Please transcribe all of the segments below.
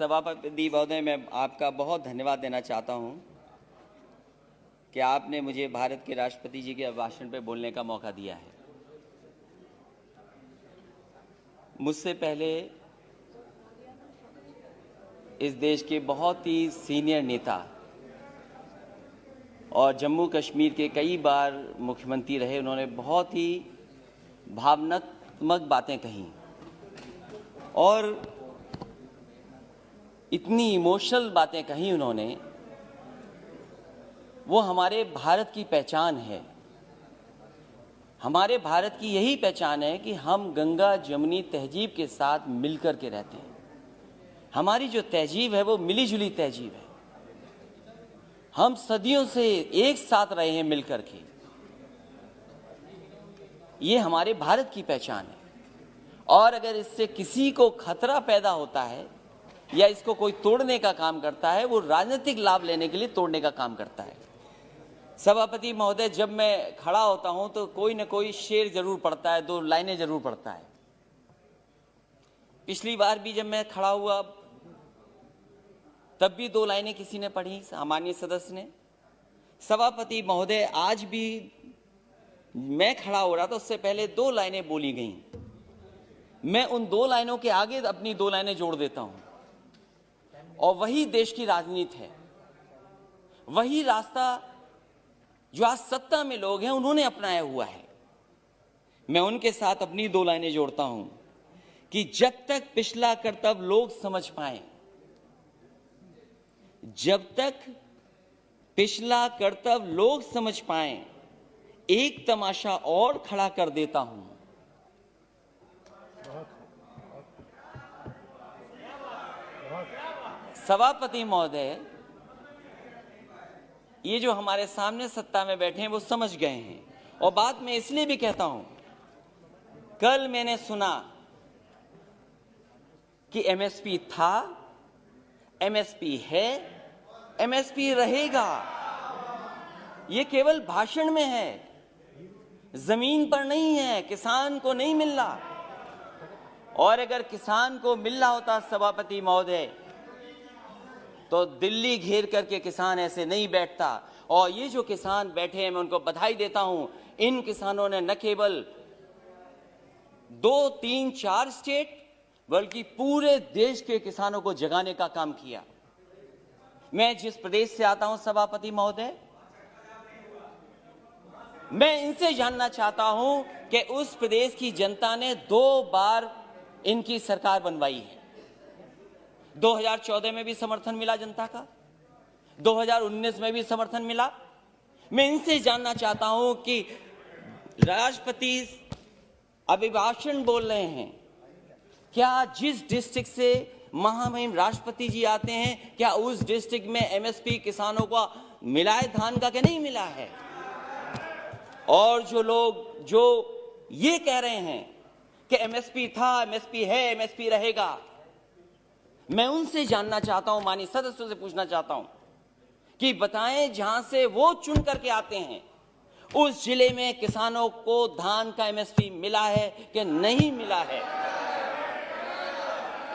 सभापति महोदय, मैं आपका बहुत धन्यवाद देना चाहता हूं कि आपने मुझे भारत के राष्ट्रपति जी के भाषण पर बोलने का मौका दिया है। मुझसे पहले इस देश के बहुत ही सीनियर नेता और जम्मू कश्मीर के कई बार मुख्यमंत्री रहे, उन्होंने बहुत ही भावनात्मक बातें कही और इतनी इमोशनल बातें कही उन्होंने। वो हमारे भारत की पहचान है। हमारे भारत की यही पहचान है कि हम गंगा जमुनी तहजीब के साथ मिलकर के रहते हैं। हमारी जो तहजीब है वो मिली जुली तहजीब है। हम सदियों से एक साथ रहे हैं मिलकर के। ये हमारे भारत की पहचान है और अगर इससे किसी को खतरा पैदा होता है या इसको कोई तोड़ने का काम करता है, वो राजनीतिक लाभ लेने के लिए तोड़ने का काम करता है। सभापति महोदय, जब मैं खड़ा होता हूं तो कोई न कोई शेर जरूर पढ़ता है, 2 लाइनें जरूर पढ़ता है। पिछली बार भी जब मैं खड़ा हुआ तब भी 2 लाइनें किसी ने पढ़ी, सामान्य सदस्य ने। सभापति महोदय, आज भी मैं खड़ा हो रहा था, उससे पहले 2 लाइनें बोली गईं। मैं उन 2 लाइनों के आगे अपनी 2 लाइनें जोड़ देता हूं और वही देश की राजनीति है। वही रास्ता जो आज सत्ता में लोग हैं उन्होंने अपनाया हुआ है। मैं उनके साथ अपनी 2 लाइनें जोड़ता हूं कि जब तक पिछला कर्तव्य लोग समझ पाए, जब तक पिछला कर्तव्य लोग समझ पाए, एक तमाशा और खड़ा कर देता हूं। सभापति महोदय, ये जो हमारे सामने सत्ता में बैठे हैं वो समझ गए हैं और बात मैं इसलिए भी कहता हूं, कल मैंने सुना कि एमएसपी था, एमएसपी है, एमएसपी रहेगा। ये केवल भाषण में है, जमीन पर नहीं है, किसान को नहीं मिल रहा। और अगर किसान को मिल रहा होता सभापति महोदय तो दिल्ली घेर करके किसान ऐसे नहीं बैठता। और ये जो किसान बैठे हैं, मैं उनको बधाई देता हूं। इन किसानों ने न केवल 2, 3, 4 स्टेट बल्कि पूरे देश के किसानों को जगाने का काम किया। मैं जिस प्रदेश से आता हूं सभापति महोदय, मैं इनसे जानना चाहता हूं कि उस प्रदेश की जनता ने 2 बार इनकी सरकार बनवाई है। 2014 में भी समर्थन मिला जनता का, 2019 में भी समर्थन मिला। मैं इनसे जानना चाहता हूं कि राष्ट्रपति अभिभाषण बोल रहे हैं, क्या जिस डिस्ट्रिक्ट से महामहिम राष्ट्रपति जी आते हैं, क्या उस डिस्ट्रिक्ट में एमएसपी किसानों को मिला है धान का कि नहीं मिला है? और जो लोग जो ये कह रहे हैं कि एमएसपी था, एमएसपी है, एमएसपी रहेगा, मैं उनसे जानना चाहता हूं, माननीय सदस्यों से पूछना चाहता हूं कि बताएं जहां से वो चुन करके आते हैं, उस जिले में किसानों को धान का एमएसपी मिला है कि नहीं मिला है?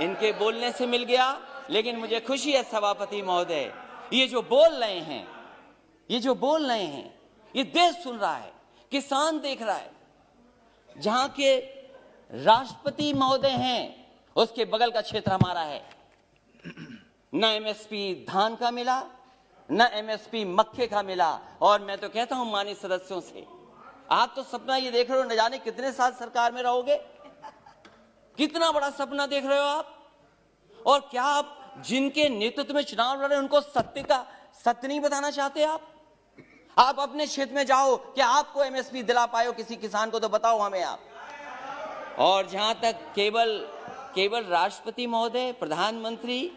इनके बोलने से मिल गया, लेकिन मुझे खुशी है सभापति महोदय, ये जो बोल रहे हैं, ये देश सुन रहा है, किसान देख रहा है। जहां के राष्ट्रपति महोदय हैं उसके बगल का क्षेत्र हमारा है। न एमएसपी धान का मिला, न एमएसपी मक्के का मिला। और मैं तो कहता हूं माननीय सदस्यों से, आप तो सपना ये देख रहे हो, न जाने कितने साल सरकार में रहोगे, कितना बड़ा सपना देख रहे हो आप। और क्या आप जिनके नेतृत्व में चुनाव लड़ रहे हैं उनको सत्य नहीं बताना चाहते? आप अपने क्षेत्र में जाओ, क्या आपको एमएसपी दिला पाए हो किसी किसान को? तो बताओ हमें आप। और जहां तक केवल राष्ट्रपति महोदय, प्रधानमंत्री,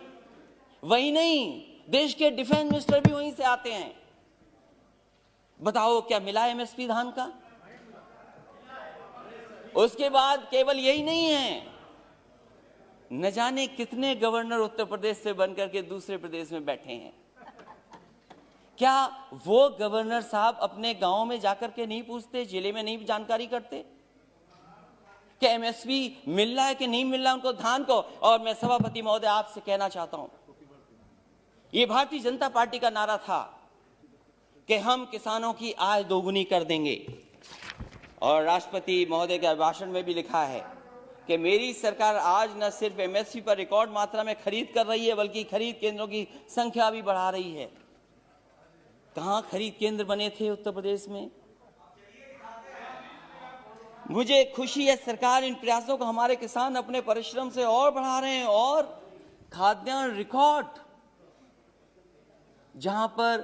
वही नहीं, देश के डिफेंस मिनिस्टर भी वहीं से आते हैं। बताओ क्या मिला एमएसपी धान का? उसके बाद केवल यही नहीं है, न जाने कितने गवर्नर उत्तर प्रदेश से बनकर के दूसरे प्रदेश में बैठे हैं। क्या वो गवर्नर साहब अपने गांव में जाकर के नहीं पूछते, जिले में नहीं जानकारी करते? कि एमएसपी मिल रहा है कि नहीं मिल रहा उनको धान को। और मैं सभापति महोदय आपसे कहना चाहता हूं, ये भारतीय जनता पार्टी का नारा था कि हम किसानों की आय दोगुनी कर देंगे, और राष्ट्रपति महोदय के भाषण में भी लिखा है कि मेरी सरकार आज न सिर्फ एमएसपी पर रिकॉर्ड मात्रा में खरीद कर रही है, बल्कि खरीद केंद्रों की संख्या भी बढ़ा रही है। कहां खरीद केंद्र बने थे उत्तर प्रदेश में? मुझे खुशी है सरकार इन प्रयासों को, हमारे किसान अपने परिश्रम से और बढ़ा रहे हैं। और खाद्यान्न रिकॉर्ड, जहां पर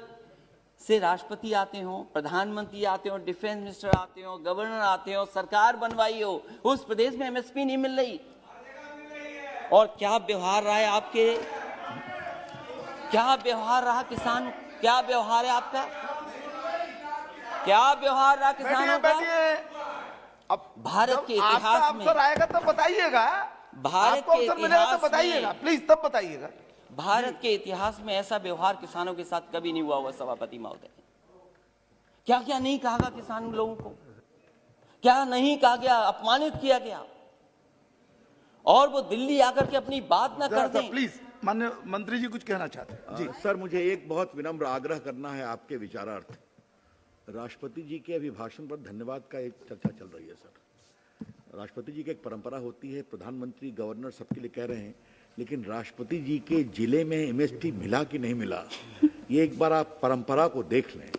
से राष्ट्रपति आते हो, प्रधानमंत्री आते हो, डिफेंस मिनिस्टर आते हो, गवर्नर आते हो, सरकार बनवाई हो, उस प्रदेश में एमएसपी नहीं मिल रही। और क्या व्यवहार रहा है आपके, क्या व्यवहार रहा किसान, क्या व्यवहार है आपका, क्या व्यवहार रहा किसानों का? अब भारत के इतिहास में अवसर आएगा तब बताइएगा, भारत के इतिहास तो बताइएगा, प्लीज तब बताइएगा। भारत के इतिहास में ऐसा व्यवहार किसानों के साथ कभी नहीं हुआ सभापति महोदय। क्या क्या नहीं कहा गया किसान लोगों को, क्या नहीं कहा गया, अपमानित किया गया, और वो दिल्ली आकर के अपनी बात ना कर दें। प्लीज माननीय मंत्री जी कुछ कहना चाहते हैं जी। सर, मुझे एक बहुत विनम्र आग्रह करना है आपके विचारार्थ। राष्ट्रपति जी के अभिभाषण पर धन्यवाद का एक चर्चा चल रही है सर। राष्ट्रपति जी की एक परंपरा होती है, प्रधानमंत्री गवर्नर सबके लिए कह रहे हैं, लेकिन राष्ट्रपति जी के जिले में एमएसपी मिला कि नहीं मिला, ये एक बार आप परंपरा को देख लें।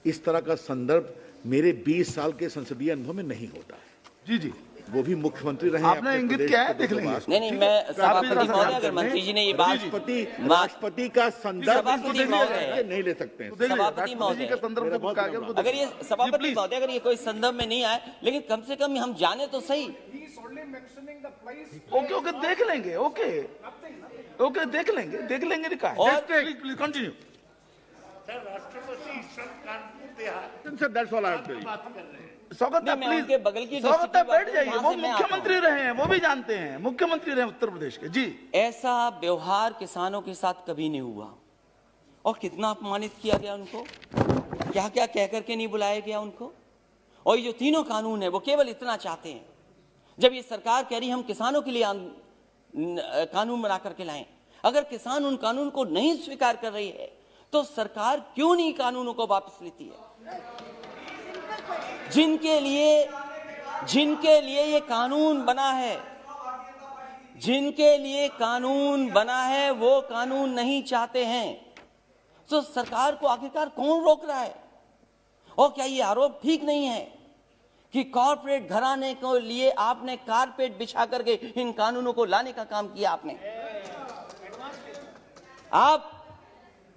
इस तरह का संदर्भ मेरे 20 साल के संसदीय अनुभव में नहीं होता है। जी जी, वो भी मुख्यमंत्री रहे। आपने इंगित किया है, देख लेंगे। नहीं, मैं सभापति महोदय, अगर मंत्री जी ने ये बात, राष्ट्रपति का संदर्भ नहीं ले सकते हैं। सभापति महोदय, अगर ये सभापति महोदय अगर ये कोई संदर्भ में नहीं आए, लेकिन कम से कम हम जाने तो सही। ओके ओके, देख लेंगे, ओके ओके, देख लेंगे लिखा है। और प्लीज कंटिन्यू सर। राष्ट्रपति sir, that's all I have to say. स्वागत है, प्लीज बगल की स्वागत है, बैठ जाइए। वो मुख्यमंत्री रहे हैं, वो भी जानते हैं, मुख्यमंत्री रहे उत्तर प्रदेश के जी। ऐसा व्यवहार किसानों के साथ कभी नहीं हुआ, और कितना अपमानित किया गया उनको, क्या क्या कह करके नहीं बुलाया गया उनको। और ये जो तीनों कानून है वो केवल इतना चाहते हैं, जब ये सरकार कह रही हम किसानों के लिए कानून बना करके लाएं, अगर किसान उन कानून को नहीं स्वीकार कर रही है तो सरकार क्यों नहीं कानूनों को वापस लेती है? जिनके लिए ये कानून बना है, जिनके लिए कानून बना है, वो कानून नहीं चाहते हैं, तो सरकार को आखिरकार कौन रोक रहा है? और क्या ये आरोप ठीक नहीं है कि कॉर्पोरेट घराने को लिए आपने कारपेट बिछा करके इन कानूनों को लाने का काम किया? आप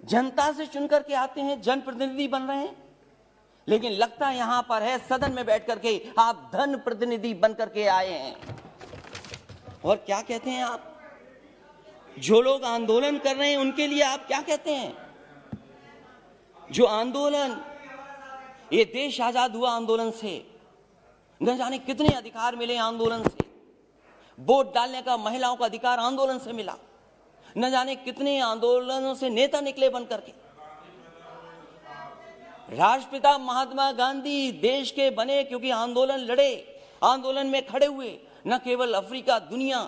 जनता से चुनकर के आते हैं, जनप्रतिनिधि बन रहे हैं, लेकिन लगता यहां पर है सदन में बैठ करके आप धन प्रतिनिधि बन करके आए हैं। और क्या कहते हैं आप? जो लोग आंदोलन कर रहे हैं उनके लिए आप क्या कहते हैं? जो आंदोलन, ये देश आजाद हुआ आंदोलन से, न जाने कितने अधिकार मिले आंदोलन से। वोट डालने का महिलाओं का अधिकार आंदोलन से मिला, न जाने कितने आंदोलनों से नेता निकले बन करके। राष्ट्रपिता महात्मा गांधी देश के बने क्योंकि आंदोलन लड़े, आंदोलन में खड़े हुए, न केवल अफ्रीका, दुनिया,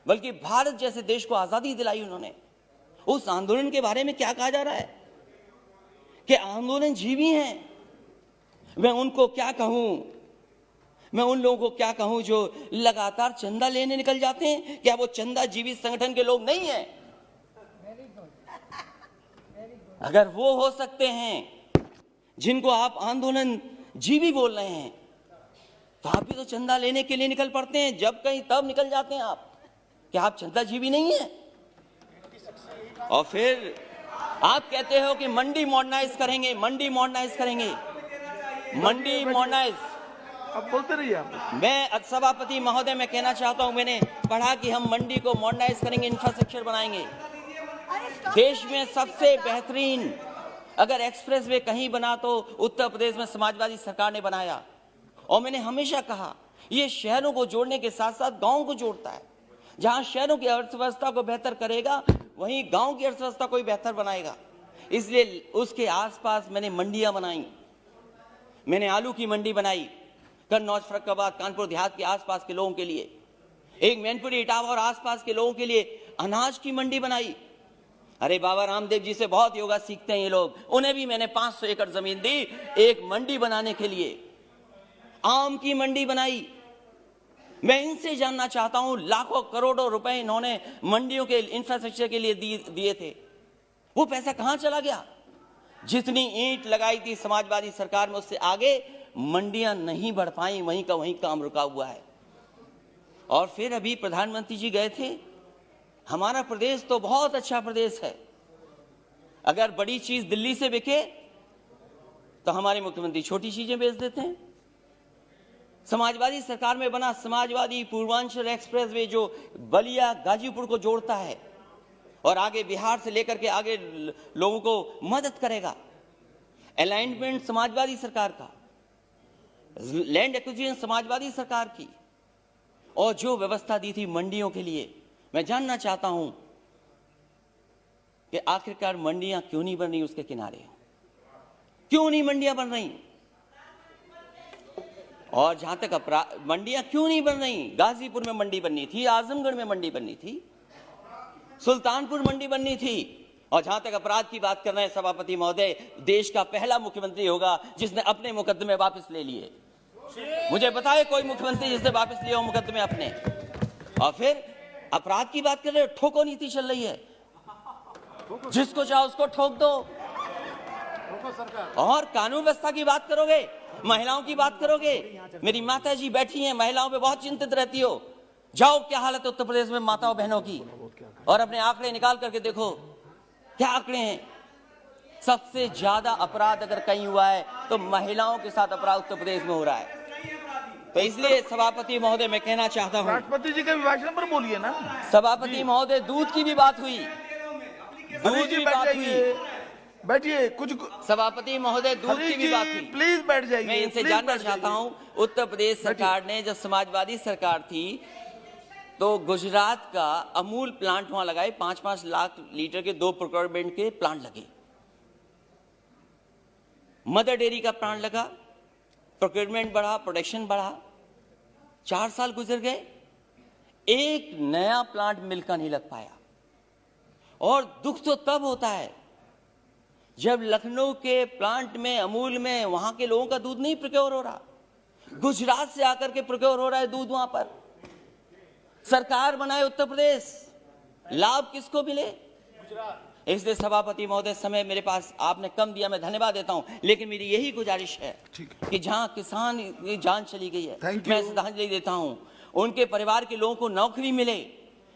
बल्कि भारत जैसे देश को आजादी दिलाई उन्होंने। उस आंदोलन के बारे में क्या कहा जा रहा है कि आंदोलन जीवी हैं। मैं उनको क्या कहूं, मैं उन लोगों को क्या कहूं जो लगातार चंदा लेने निकल जाते हैं? क्या वो चंदा जीवी संगठन के लोग नहीं हैं? अगर वो हो सकते हैं जिनको आप आंदोलन जीवी बोल रहे हैं, तो आप भी तो चंदा लेने के लिए निकल पड़ते हैं, जब कहीं तब निकल जाते हैं आप। क्या आप चंदा जीवी नहीं है? और फिर आप कहते हो कि मंडी मॉडर्नाइज करेंगे, मंडी मॉडर्नाइज करेंगे, मंडी मॉडर्नाइज। अब बोलते रहिए आप। मैं सभापति महोदय मैं कहना चाहता हूं, मैंने पढ़ा कि हम मंडी को मॉडर्नाइज करेंगे, इंफ्रास्ट्रक्चर बनाएंगे। देश में सबसे बेहतरीन अगर एक्सप्रेस वे कहीं बना तो उत्तर प्रदेश में समाजवादी सरकार ने बनाया। और मैंने हमेशा कहा ये शहरों को जोड़ने के साथ साथ गांव को जोड़ता है। जहां शहरों की अर्थव्यवस्था को बेहतर करेगा, वहीं गांव की अर्थव्यवस्था को भी बेहतर बनाएगा। इसलिए उसके आसपास मैंने मंडियां बनाई, मैंने आलू की मंडी बनाई कन्नौज, फर्रुखाबाद, कानपुर देहात के आसपास के लोगों के लिए, एक मैनपुरी, इटावा और आसपास के लोगों के लिए अनाज की मंडी बनाई। अरे बाबा रामदेव जी से बहुत योगा सीखते हैं ये लोग, उन्हें भी मैंने 500 एकड़ जमीन दी एक मंडी बनाने के लिए, आम की मंडी बनाई। मैं इनसे जानना चाहता हूं, लाखों करोड़ों रुपए इन्होंने मंडियों के इंफ्रास्ट्रक्चर के लिए दिए थे, वो पैसा कहां चला गया? जितनी ईंट लगाई थी समाजवादी सरकार में, उससे आगे मंडियां नहीं बढ़ पाई, वहीं का वहीं काम रुका हुआ है। और फिर अभी प्रधानमंत्री जी गए थे, हमारा प्रदेश तो बहुत अच्छा प्रदेश है, अगर बड़ी चीज दिल्ली से बिके तो हमारे मुख्यमंत्री छोटी चीजें बेच देते हैं। समाजवादी सरकार में बना समाजवादी पूर्वांचल एक्सप्रेसवे जो बलिया गाजीपुर को जोड़ता है और आगे बिहार से लेकर के आगे लोगों को मदद करेगा, अलाइनमेंट समाजवादी सरकार का, लैंड एक्विजिशन समाजवादी सरकार की, और जो व्यवस्था दी थी मंडियों के लिए। मैं जानना चाहता हूं कि आखिरकार मंडियां क्यों नहीं बन रही उसके किनारे, क्यों नहीं मंडियां बन रही? और जहां तक मंडियां क्यों नहीं बन रही, गाजीपुर में मंडी बननी थी, आजमगढ़ में मंडी बननी थी, सुल्तानपुर मंडी बननी थी। और जहां तक अपराध की बात कर रहे हैं सभापति महोदय, देश का पहला मुख्यमंत्री होगा जिसने अपने मुकदमे वापस ले लिए। मुझे बताए कोई मुख्यमंत्री जिसने वापस लिए हो मुकदमे अपने। और फिर अपराध की बात कर रहे हो, ठोको नीति चल रही है, जिसको चाहो उसको ठोक दो। और कानून व्यवस्था की बात करोगे, महिलाओं की बात करोगे, मेरी माता जी बैठी हैं, महिलाओं पे बहुत चिंतित रहती हो। जाओ क्या हालत है उत्तर प्रदेश में माताओं बहनों की, और अपने आंकड़े निकाल करके देखो क्या आंकड़े हैं। सबसे ज्यादा अपराध अगर कहीं हुआ है तो महिलाओं के साथ अपराध उत्तर प्रदेश में हो रहा है। तो इसलिए सभापति महोदय मैं कहना चाहता हूं, राष्ट्रपति जी के अभिभाषण पर बोलिए ना। सभापति महोदय, दूध की भी बात हुई, दूध की बात हुई, बैठिए। कुछ सभापति महोदय, दूध की भी बात हुई, प्लीज बैठ जाइए। मैं इनसे जानना चाहता हूं, उत्तर प्रदेश सरकार ने, जब समाजवादी सरकार थी तो गुजरात का अमूल प्लांट वहां लगाए, 5-5 लाख लीटर के 2 प्रोक्योरमेंट के प्लांट लगे, मदर डेयरी का प्लांट लगा, प्रोक्योरमेंट बढ़ा, प्रोडक्शन बढ़ा। 4 साल गुजर गए, एक नया प्लांट मिल का नहीं लग पाया। और दुख तो तब होता है जब लखनऊ के प्लांट में, अमूल में, वहां के लोगों का दूध नहीं प्रोक्योर हो रहा, गुजरात से आकर के प्रोक्योर हो रहा है दूध। वहां पर सरकार बनाए उत्तर प्रदेश, लाभ किसको मिले? इसलिए सभापति महोदय, समय मेरे पास आपने कम दिया, मैं धन्यवाद देता हूं, लेकिन मेरी यही गुजारिश है कि जहां किसान की जान चली गई है, मैं श्रद्धांजलि देता हूं, उनके परिवार के लोगों को नौकरी मिले।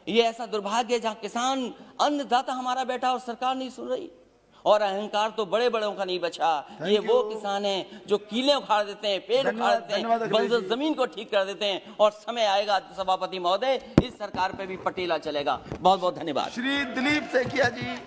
ये ऐसा दुर्भाग्य है जहां किसान अन्नदाता हमारा बैठा और सरकार नहीं सुन रही। और अहंकार तो बड़े बड़ों का नहीं बचा। ये वो किसान हैं जो कीले उखाड़ देते हैं, पेड़ उखाड़ देते हैं, बंजर जमीन को ठीक कर देते हैं। और समय आएगा सभापति महोदय, इस सरकार पे भी पटेला चलेगा। बहुत बहुत धन्यवाद। श्री दिलीप सैकिया जी।